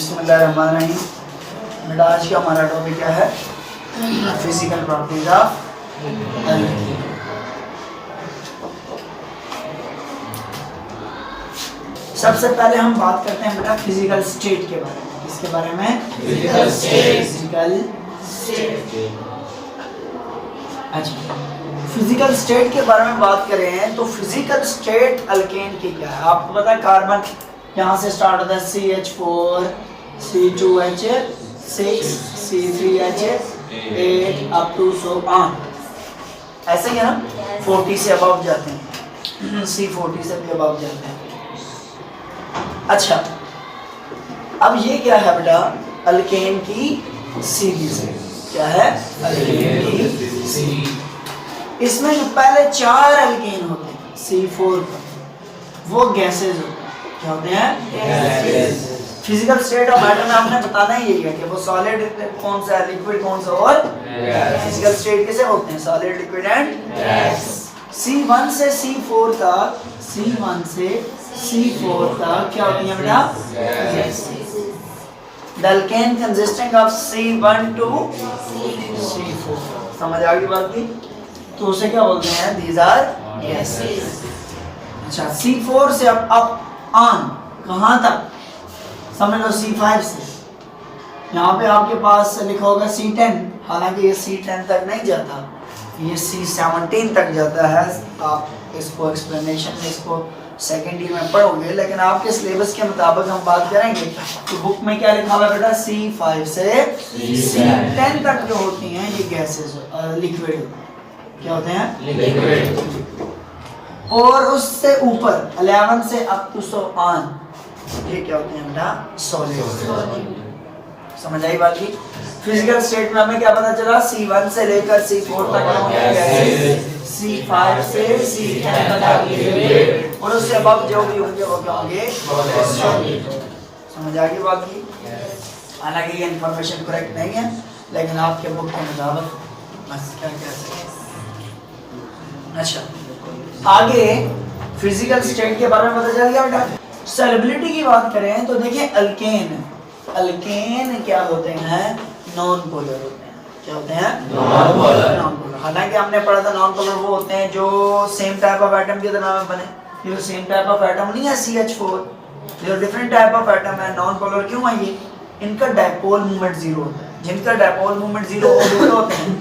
बिस्मिल्लाहिर्रहमानिर्रहीम। बेटा आज का हमारा टॉपिक क्या है? Physical properties of alkene. सबसे पहले हम बात करते हैं बेटा फिजिकल स्टेट के बारे में। किसके बारे में? Physical state. अच्छा, फिजिकल स्टेट के बारे में बात करें तो फिजिकल स्टेट अल्केन की क्या है? आपको पता है कार्बन यहाँ से स्टार्ट होता है CH4 C2H6 C3H8 up to so on, ऐसे ही है ना? 40 से अबव जाते हैं, C40 से भी अबव जाते हैं। अच्छा, अब ये क्या है बेटा? अल्केन की सीरीज है। क्या है? अल्केन की सीरीज। इसमें जो पहले 4 अल्केन होते हैं C4 पर, वो गैसेज होते हैं। क्या होते हैं? फिजिकल स्टेट ऑफ एटम में आपने बताना ही यही है कि वो सॉलिड कौन सा है, लिक्विड कौन सा, और फिजिकल स्टेट कैसे होते हैं? Solid, liquid and gas. C1 से C4 तक, C1 से C4 तक क्या होती है बेटा? The alkane consisting of C1 to C4। समझ आ गई बात की? तो उसे क्या बोलते हैं? These are gases। अच्छा, C4 से अब ऑन कहाँ तक? समझ लो C5 से। यहाँ पे आपके पास लिखा होगा C10, हालांकि ये C10 तक नहीं जाता, ये C17 तक जाता है। आप इसको एक्सप्लेनेशन में इसको सेकेंड ईयर में पढ़ोगे, लेकिन आपके सिलेबस के मुताबिक हम बात करेंगे तो बुक में क्या लिखा हुआ है बेटा? C5 से C10 तक जो होती हैं ये गैसेस, लिक्विड। क्या होते हैं? लिक्विड। और उससे ऊपर 11 से अप टू सो ऑन, ये क्या होते हैं बेटा? सॉलिड। समझ आई बात की? फिजिकल स्टेट में हमें क्या पता चला? C1 से लेकर C4 तक होंगे, C5 से C10 तक, और उससे अब जो भी होंगे वो क्या होंगे? सॉलिड। समझ आ गई बात की? हालांकि ये इंफॉर्मेशन करेक्ट नहीं है, लेकिन आपके बुक के मुताबिक बस क्या कह सकते हैं। अच्छा, आगे फिजिकल स्टेट के बारे में पता चल गया बेटा। सॉल्युबिलिटी की बात करें तो देखिए अल्केन क्या होते हैं? नॉन पोलर होते हैं। क्या होते हैं? Non polar. हालांकि हमने पढ़ा था नॉन पोलर वो होते हैं जो सेम टाइप ऑफ एटम की तरह में बने। ये सेम टाइप ऑफ एटम नहीं है CH4, जो डिफरेंट टाइप ऑफ एटम है। नॉन पोलर क्यों है ये? इनका डायपोल मूवमेंट 0 होता है। जिनका डायपोल मूवमेंट 0 होते हैं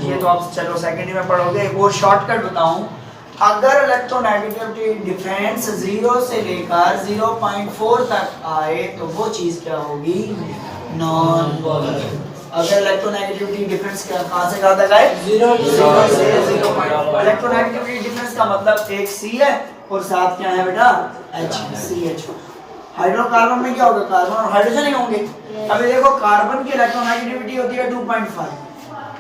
ये तो आप चलो सेकेंड में पढ़ोगे। वो शॉर्टकट बताऊं, अगर इलेक्ट्रोनेगेटिविटी डिफरेंस 0 से लेकर 0.4 तक आए तो वो चीज क्या होगी? Non polar. अगर इलेक्ट्रोनेगेटिविटी डिफरेंस कहां से कहां तक आए? 0 से 0.4। इलेक्ट्रोनेगेटिविटी डिफरेंस का मतलब एक C है और साथ क्या है बेटा? CH। हाइड्रोकार्बन में क्या होगा? कार्बन और हाइड्रोजन ही होंगे। अभी देखो, कार्बन की इलेक्ट्रोनेगेटिविटी होती है 2.5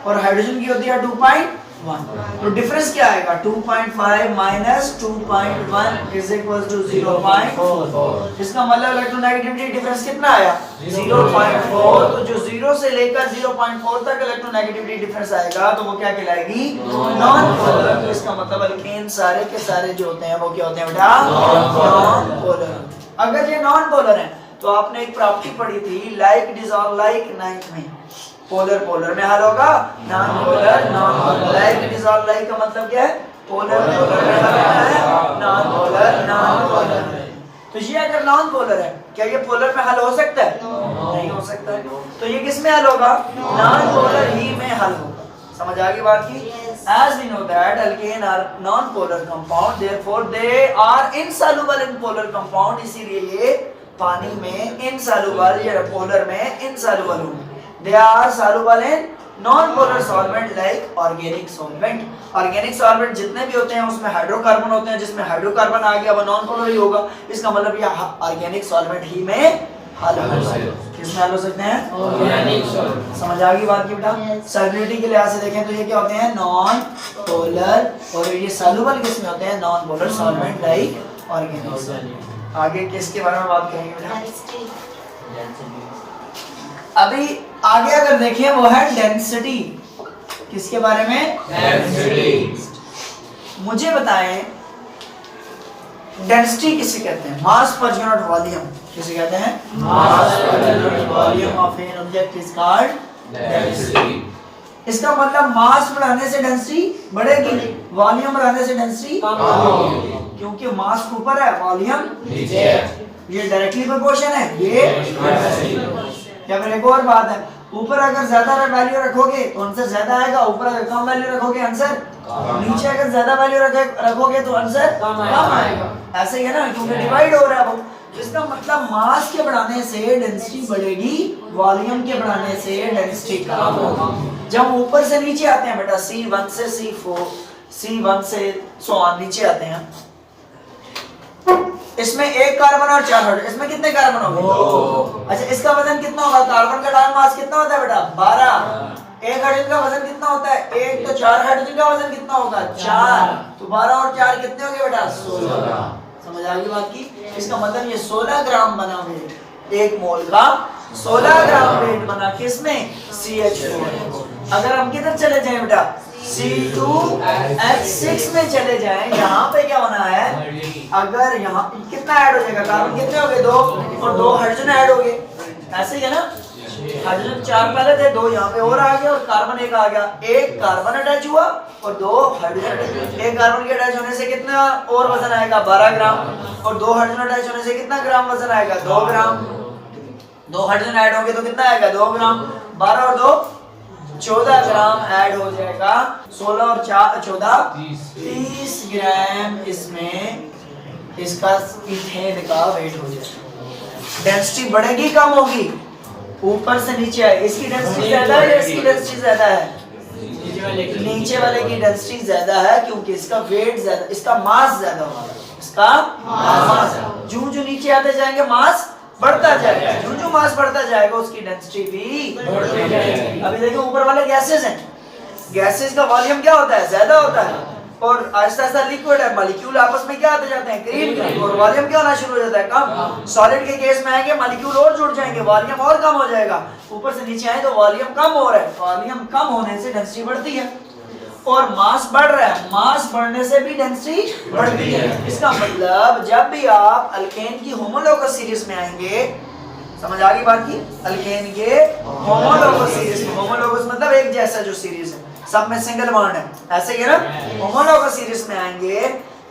और हाइड्रोजन की होती है 2.1। तो डिफरेंस क्या आएगा? 2.5 माइनस 2.1 इज इक्वल टू 0.4। इसका मतलब इलेक्ट्रोनेगेटिविटी डिफरेंस कितना आया? 0.4। तो जो 0 से लेकर 0.4 तक इलेक्ट्रोनेगेटिविटी डिफरेंस आएगा तो वो क्या कहलाएगी? Non polar. तो इसका मतलब अल्केन सारे के सारे जो होते हैं वो क्या होते हैं बेटा? Non polar. अगर ये नॉन पोलर है तो आपने एक प्रॉपर्टी पढ़ी थी, लाइक डिसॉल्व लाइक 9th में। पोलर पोलर में हल होगा, non polar non polar. Like dissolve like का मतलब क्या है? पोलर पोलर में हल होता है, नॉन पोलर नॉन पोलर। तो ये अगर नॉन पोलर है, क्या ये पोलर में हल हो सकता है? नहीं हो सकता है। तो ये किस में हल होगा? नॉन पोलर ही में हल होगा। समझ आ गई बात की? As we know that alkane are non-polar compound, therefore they are insoluble in polar compound। इसीलिए ये पानी में insoluble या पोलर में insoluble होंगे। They are soluble in non-polar solvent like organic solvent। Organic solvent जितने भी होते हैं उसमें हाइड्रोकार्बन होते हैं, जिसमें हाइड्रोकार्बन आ गया वो नॉन पोलर ही होगा। इसका मतलब ये ऑर्गेनिक सॉल्वेंट ही में हल हो सकते हैं। किसमें हल हो सकते हैं? Organic solvent. समझ आ गई बात की बेटा? सॉल्युबिलिटी के लिहाज से देखें तो ये क्या होते हैं? Non polar. और ये सॉल्युबल किसमें होते हैं? Non polar solvent like organic. आगे किसके बारे में बात करेंगे बेटा? अभी आगे अगर देखें वो है डेंसिटी। किसके बारे में? डेंसिटी। मुझे बताएं डेंसिटी किसे कहते हैं? मास पर यूनिट वॉल्यूम किसे कहते हैं? Mass per unit volume of an object is called density. इसका मतलब मास बढ़ाने से डेंसिटी बढ़ेगी, वॉल्यूम बढ़ाने से डेंसिटी कम होगी, क्योंकि मास ऊपर है, वॉल्यूम नीचे है। ये डायरेक्टली प्रोपोर्शन है, ये या फिर एक और बात है, ऊपर अगर ज्यादा वैल्यू रखोगे तो आंसर ज्यादा आएगा, ऊपर अगर कम वैल्यू रखोगे आंसर नीचे, अगर ज्यादा वैल्यू रखोगे तो आंसर कम आएगा। ऐसे ही है ना, क्योंकि डिवाइड हो रहा है वो। इसका मतलब मास के बढ़ाने से डेंसिटी बढ़ेगी, वॉल्यूम के बढ़ाने से डेंसिटी कम होगी। जब हम ऊपर से नीचे आते हैं बेटा, C1 से C4, C1 से सो ऑन नीचे आते हैं, इसमें एक कार्बन और 4 हाइड्रोजन, इसमें कितने कार्बन होंगे? अच्छा, इसका वजन कितना होगा? कार्बन का डायन मास कितना होता है बेटा? 12। एक हाइड्रोजन का वजन कितना होता है? 1। तो 4 हाइड्रोजन का वजन कितना होगा? 4। तो 12 और 4 कितने होंगे बेटा? 16। समझ आ गई बात की? इसका मतलब ये 16 ग्राम बना वेट, एक मोल का 16 ग्राम वेट बना, किसमें? CH4। अगर हम किधर चले जाएं बेटा? C2H6 में चले जाएं, यहाँ पे क्या होना है? अगर यहाँ कितना ऐड हो जाएगा? कार्बन कितने हो गए? 2, और 2 हाइड्रोजन ऐड हो गए, ऐसे ही है ना? हाइड्रोजन 4 पहले थे, 2 यहाँ पे और आ गए, और कार्बन 1 आ गया। एक कार्बन अटैच हुआ और 2 हाइड्रोजन। एक कार्बन के अटैच होने से कितना और वजन आएगा? 12 ग्राम। और 2 हाइड्रोजन अटैच होने से कितना ग्राम वजन आएगा? 2 ग्राम। 2 हाइड्रोजन ऐड होंगे तो कितना आएगा? 2 ग्राम। 12 और 2 14 ग्राम ऐड हो जाएगा। 16 और 14 30 ग्राम इसमें इसका इथेन का वेट हो जाएगा। डेंसिटी बढ़ेगी कम होगी? ऊपर से नीचे है, इसकी डेंसिटी ज्यादा है या इसकी डेंसिटी ज्यादा है? नीचे वाले की डेंसिटी ज्यादा है, क्योंकि इसका वेट ज्यादा, इसका मास ज्यादा होगा, इसका मास। जो नीचे आते जाएंगे मास बढ़ता जाएगा, जो मास बढ़ता जाएगा उसकी डेंसिटी भी बढ़ती जाएगी। अभी देखो ऊपर वाले गैसेस हैं, गैसेस का वॉल्यूम क्या होता है? ज्यादा होता है, और आहिस्ता आहिस्ता लिक्विड है, मॉलिक्यूल आपस में क्या आते जाते हैं? करीब, और वॉल्यूम क्या होना शुरू हो जाता है? कम। सॉलिड के केस में आएंगे मॉलिक्यूल और जुड़ जाएंगे, वॉल्यूम और कम हो जाएगा। ऊपर से नीचे आए तो वॉल्यूम कम हो रहा है, वॉल्यूम कम होने से डेंसिटी बढ़ती है, और मास बढ़ रहा है, मास बढ़ने से भी डेंसिटी बढ़ती है। इसका मतलब जब भी आप अल्केन की होमोलोगस सीरीज में आएंगे, समझ आ गई बात की? अल्केन के होमोलोगस सीरीज में, होमोलोगस मतलब एक जैसा जो सीरीज है, सब में सिंगल बॉन्ड है, ऐसे ही ना? होमोलोगस सीरीज में आएंगे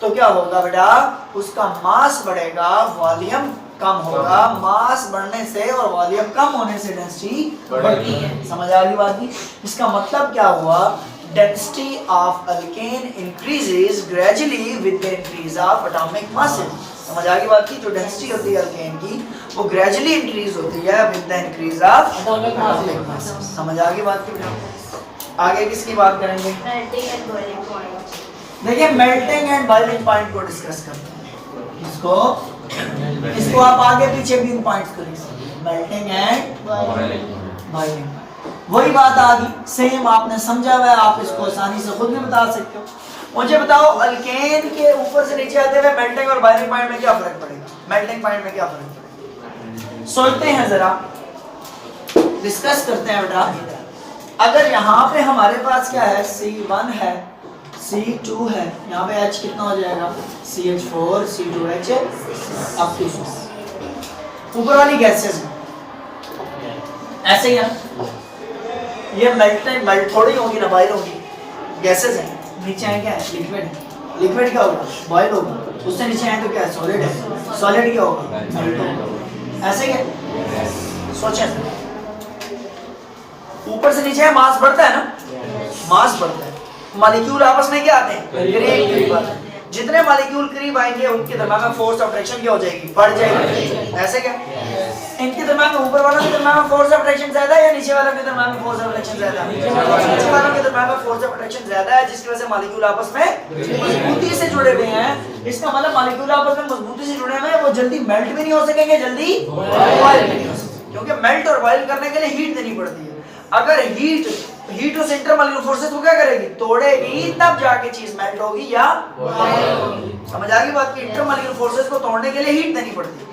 तो क्या होगा बेटा? उसका मास बढ़ेगा, वॉल्यूम कम होगा। मास बढ़ने से और वॉल्यूम कम होने से डेंसिटी बढ़ती है। समझ आ गई बात की? इसका मतलब क्या हुआ? density of alkane increases gradually with the increase of atomic masses। समझ आ गई बात की? जो डेंसिटी होती है अल्केन की वो ग्रेजुअली इंक्रीज होती है with the increase of atomic mass. समझ आ गई बात की? आगे किसकी बात करेंगे? देखिए मेल्टिंग एंड बॉइलिंग पॉइंट को डिस्कस करते हैं। इसको आप आगे पीछे भी इन पॉइंट्स को लिख सकते हैं, मेल्टिंग एंड बॉइलिंग। वही बात आ गई, सेम आपने समझा हुआ है, आप इसको आसानी से खुद भी बता सकते हो। मुझे बताओ अल्केन के ऊपर से नीचे आते हुए मेल्टिंग और बॉइलिंग पॉइंट में क्या फर्क पड़ेगा? मेल्टिंग पॉइंट में क्या फर्क पड़ेगा? सोचते हैं जरा, डिस्कस करते हैं बेटा। अगर यहाँ पे हमारे पास क्या है? C1 है, C2 है, यहाँ पे H कितना हो जाएगा? CH4 C2H अब ऊपर वाली गैसेस है, ऐसे ही है। ये मेल्ट थोड़ी होगी ना, बॉयल होगी, गैसेस है। नीचे आए क्या है? लिक्विड है। लिक्विड क्या होगा? बॉयल होगा। उससे नीचे आए तो क्या है? सॉलिड है। सॉलिड क्या होगा? मेल्ट होगा। ऐसे ही है, सोचें। ऊपर से नीचे मास बढ़ता है ना, मास बढ़ता है, मॉलिक्यूल आपस में क्या आते हैं? करीब आते हैं। जितने मॉलिक्यूल करीब आएंगे उनके दरम्यान में फोर्स ऑफ अट्रैक्शन क्या हो जाएगी? बढ़ जाएगी। ऐसे क्या? इनके दरम्यान में ऊपर वालों के दरम्यान में फोर्स ऑफ अट्रैक्शन ज्यादा है या नीचे वालों के दरम्यान में फोर्स ऑफ अट्रैक्शन ज्यादा है? नीचे वालों के दरम्यान में फोर्स ऑफ अट्रैक्शन ज्यादा है, जिसकी वजह से मॉलिक्यूल आपस में मजबूती से जुड़े हुए हैं। इसका मतलब मॉलिक्यूल आपस में मजबूती से जुड़े हुए हैं, वो जल्दी मेल्ट भी नहीं हो सकेंगे, जल्दी बॉयल भी नहीं हो सकेंगे, क्योंकि मेल्ट और बॉयल करने के लिए हीट देनी पड़ती है। अगर हीट उस इंटरमॉलिक्यूलर फोर्सेस को क्या करेगी? तोड़ेगी, तब जाके चीज मेल्ट होगी या समझ आ गई बात की? इंटरमॉलिक्यूलर फोर्सेस को तोड़ने के लिए हीट देनी पड़ती है,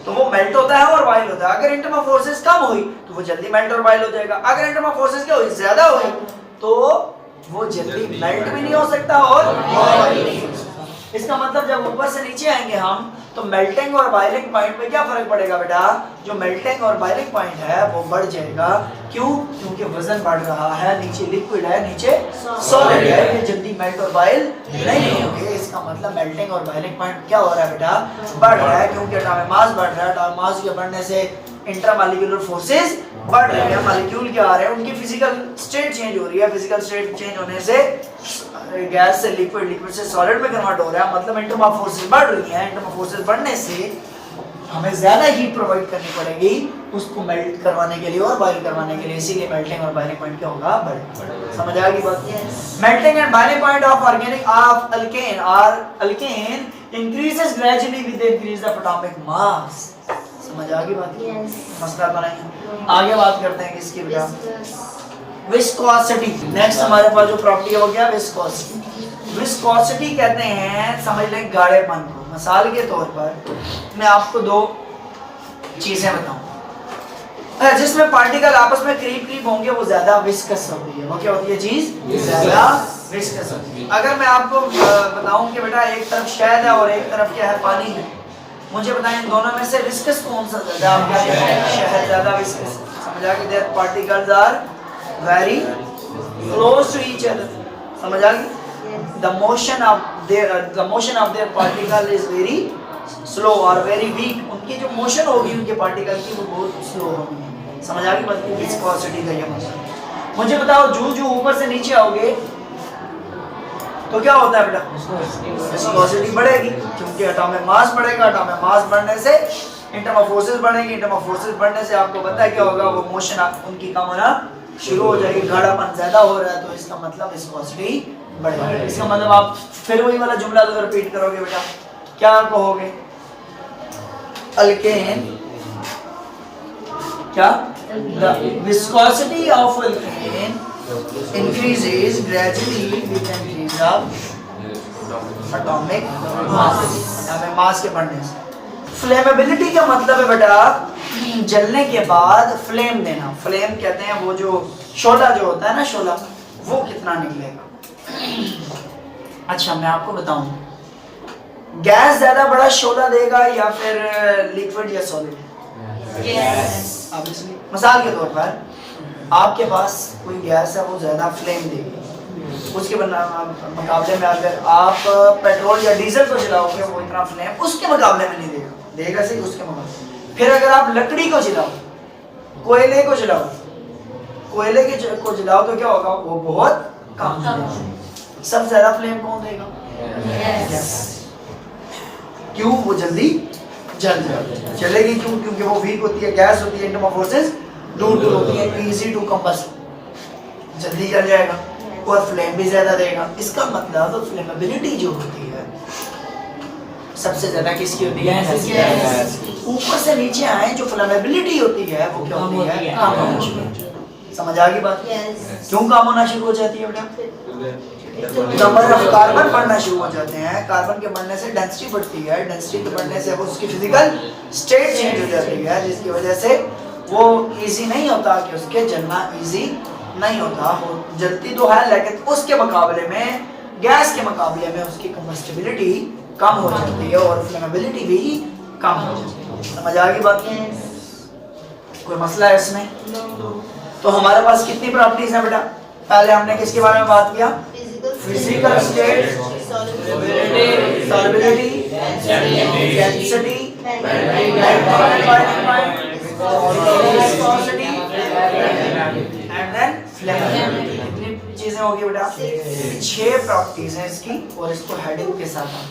तो वो मेल्ट होता है और बॉयल होता है। अगर इंटरमॉल फोर्सेस कम हुई तो वो जल्दी मेल्ट और बॉयल हो जाएगा। अगर इंटरमॉल फोर्सेस क्या हुई? ज्यादा हुई तो वो जल्दी मेल्ट भी नहीं हो सकता और बॉयल भी नहीं हो सकता। इसका मतलब जब ऊपर से नीचे आएंगे हम तो मेल्टिंग और बॉइलिंग पॉइंट में क्या फर्क पड़ेगा बेटा? जो मेल्टिंग और बॉइलिंग पॉइंट है वो बढ़ जाएगा। क्यों? क्योंकि वजन बढ़ रहा है, नीचे लिक्विड है, नीचे सॉलिड है, ये जल्दी मेल्ट और बॉइल नहीं होंगे। इसका मतलब मेल्टिंग और बॉइलिंग पॉइंट क्या हो रहा है बेटा? बढ़ रहा है, क्योंकि एटॉमिक मास बढ़ रहा है। एटॉमिक मास के बढ़ने से इंट्रामॉलिक्यूलर फोर्सेस बढ़ रहे हैं, मॉलिक्यूल क्या आ रहे हैं, उनकी फिजिकल स्टेट चेंज हो रही है। फिजिकल स्टेट चेंज होने से गैस से लिक्विड, लिक्विड से सॉलिड में कन्वर्ट हो रहा है, मतलब इंटरमॉल फोर्सेस बढ़ रही हैं। इंटरमॉल फोर्सेस बढ़ने से हमें ज्यादा हीट प्रोवाइड करनी पड़ेगी उसको मेल्ट करवाने के लिए और बॉइल करवाने के लिए, इसीलिए मेल्टिंग और बॉइलिंग पॉइंट क्या होगा? बढ़ेगा। समझ आ गई बात? Melting and boiling point of organic of alkane और alkane increases gradually with the increase of atomic mass. समझ आ गई बात? मसला बनाएंगे, आगे बात करते हैं किसकी बेटा? विस्कोसिटी। नेक्स्ट हमारे पास जो प्रॉपर्टी है वो क्या? विस्कोसिटी। विस्कोसिटी कहते हैं, समझ लें, गाढ़ेपन को। मिसाल के तौर पर मैं आपको दो चीजें बताऊं, जिसमें पार्टिकल आपस में करीब करीब होंगे वो ज्यादा विस्कस होती है। वो क्या होती है चीज? ज्यादा विस्कस होती है। अगर मैं आपको बताऊं कि बेटा एक तरफ शहद है और एक तरफ क्या है? पानी है, मुझे बताएं इन दोनों में से विस्कस कौन सा ज्यादा? आप क्या कहते हैं? शहद ज्यादा विस्कस। समझ आ गई? There particles are very close to each other. समझ आ गई? the motion of their particle is very slow or very weak। उनकी जो मोशन होगी उनके पार्टिकल की वो बहुत स्लो होगी। समझ आ गई बात? विस्कोसिटी का ये मतलब। मुझे बताओ जो जो ऊपर से नीचे आओगे तो क्या होता है बेटा? विस्कोसिटी बढ़ेगी, क्योंकि एटॉमिक मास बढ़ेगा। एटॉमिक मास बढ़ने से इंटरमॉल फोर्सेस बढ़ेंगी। इंटरमॉल फोर्सेस बढ़ने से आपको पता है क्या होगा? वो मोशन उनकी कम होना शुरू हो जाएगी। गाढ़ापन ज्यादा हो रहा है तो इसका मतलब विस्कोसिटी बढ़ेगा। इसका मतलब आप फिर वही वाला जुमला तो रिपीट करोगे बेटा, क्या कहोगे? अल्केन क्या? The viscosity of alkane increases gradually with the increase of atomic mass। atomic mass के बढ़ने से। फ्लेमेबिलिटी का मतलब है बेटा जलने के बाद फ्लेम देना। फ्लेम कहते हैं वो जो शोला जो होता है ना, शोला, वो कितना निकलेगा। अच्छा मैं आपको बताऊं, गैस ज्यादा बड़ा शोला देगा या फिर लिक्विड या सॉलिड? गैस। मिसाल के तौर पर आपके पास कोई गैस है, वो ज्यादा फ्लेम देगी, उसके मुकाबले में अगर आप पेट्रोल या डीजल को जलाओगे वो इतना फ्लेम उसके मुकाबले में नहीं देगा। देगा सही उसके मुकाबले। फिर अगर आप लकड़ी को जलाओ, कोयले को जलाओ, कोयले को जलाओ तो क्या होगा? वो बहुत कम देगा। सबसे ज्यादा फ्लेम कौन देगा? गैस। क्यों? वो जल्दी जल जाएगी, चलेगी। क्यों? क्योंकि वो वीक होती है, गैस होती है, इंटरमॉल फोर्सेस दूर होती है, इजी टू कंबस्ट, जल्दी जल जाएगा और फ्लेम भी ज्यादा देगा। इसका मतलब फ्लेमेबिलिटी जो होती है सबसे ज्यादा किसकी होती है? ऊपर से नीचे आए जो फ्लेमेबिलिटी होती है वो क्या होती है? कम होती है। समझ आ गई बात? क्यों कम होना शुरू हो जाती है बेटा? नंबर ऑफ कार्बन बढ़ना शुरू हो जाते हैं। कार्बन के बढ़ने से डेंसिटी बढ़ती है, डेंसिटी के बढ़ने से वो उसकी फिजिकल स्टेट चेंज हो जाती है, जिसकी वजह से वो इजी नहीं होता कि उसके जलना इजी नहीं होता। वो जलती तो है लेकिन उसके मुकाबले में, गैस के मुकाबले में उसकी कंबस्टिबिलिटी कम हो जाती है और फ्लेमेबिलिटी भी कम हो जाती है। समझ आ गई बात? कोई मसला है इसमें? तो हमारे पास कितनी प्रॉपर्टीज हैं बेटा? पहले हमने किसके बारे में बात किया? Physical state, solubility, density, and then flammability. कितनी चीजें होगी बेटा? 6 प्रॉपर्टीज हैं इसकी और इसको हेडिंग के साथ हम